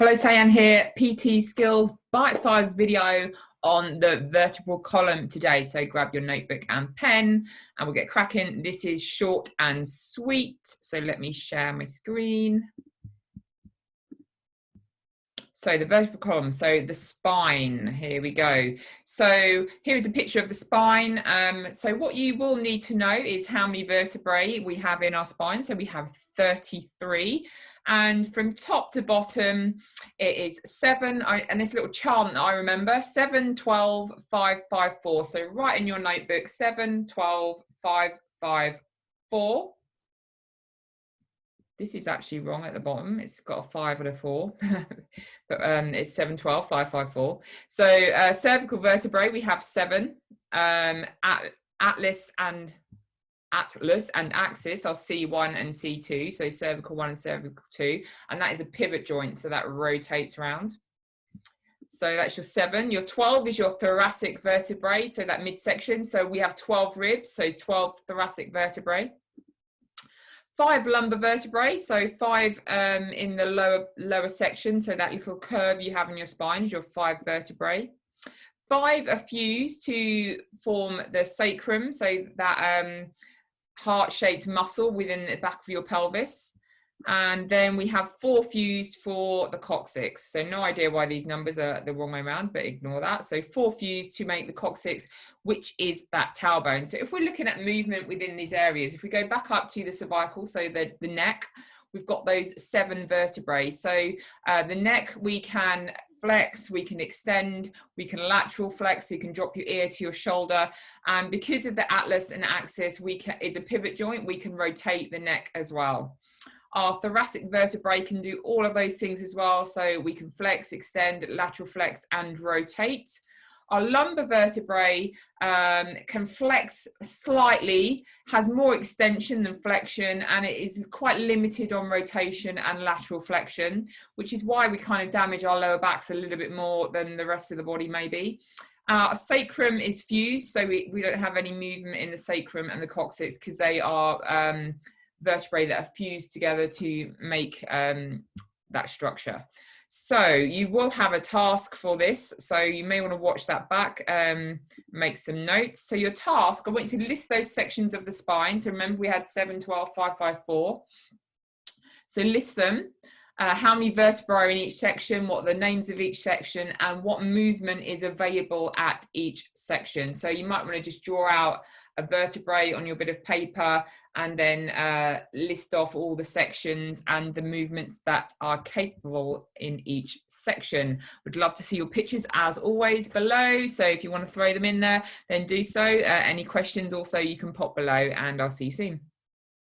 Hello, Sayan here, PT Skills bite-sized video on the vertebral column today. So grab your notebook and pen and we'll get cracking. This is short and sweet. So let me share my screen. So the vertebral column, so the spine, here we go. So here is a picture of the spine. So what you will need to know is how many vertebrae we have in our spine. So we have 33. And from top to bottom, it is 7. And this little chant I remember, 7, 12, 5, 5, 4. So write in your notebook, 7, 12, 5, 5, 4. This is actually wrong at the bottom. It's got a 5 and a 4, but it's 7, 12, 5, 5, 4. So cervical vertebrae, we have 7. Atlas and axis are C1 and C2. So cervical 1 and cervical 2. And that is a pivot joint. So that rotates around. So that's your 7. Your 12 is your thoracic vertebrae. So that midsection. So we have 12 ribs. So 12 thoracic vertebrae. 5 lumbar vertebrae, so 5 in the lower section, so that little curve you have in your spine is your 5 vertebrae. 5 are fused to form the sacrum, so that heart-shaped muscle within the back of your pelvis. And then we have 4 fused for the coccyx. So no idea why these numbers are the wrong way around, but ignore that. So 4 fused to make the coccyx, which is that tailbone. So if we're looking at movement within these areas, if we go back up to the cervical, so the neck, we've got those 7 vertebrae. So the neck, we can flex, we can extend, we can lateral flex, so you can drop your ear to your shoulder. And because of the atlas and axis, it's a pivot joint, we can rotate the neck as well. Our thoracic vertebrae can do all of those things as well. So we can flex, extend, lateral flex, and rotate. Our lumbar vertebrae can flex slightly, has more extension than flexion, and it is quite limited on rotation and lateral flexion, which is why we kind of damage our lower backs a little bit more than the rest of the body maybe. Our sacrum is fused, so we don't have any movement in the sacrum and the coccyx because they are vertebrae that are fused together to make that structure. So you will have a task for this, so you may want to watch that back, make some notes. So your task, I want you to list those sections of the spine. So remember we had 7, 12, 5, 5, 4. So list them. How many vertebrae are in each section, what are the names of each section, and what movement is available at each section. So you might want to just draw out a vertebrae on your bit of paper and then list off all the sections and the movements that are capable in each section. Would love to see your pictures as always below. So if you want to throw them in there, then do so. Any questions also you can pop below, and I'll see you soon.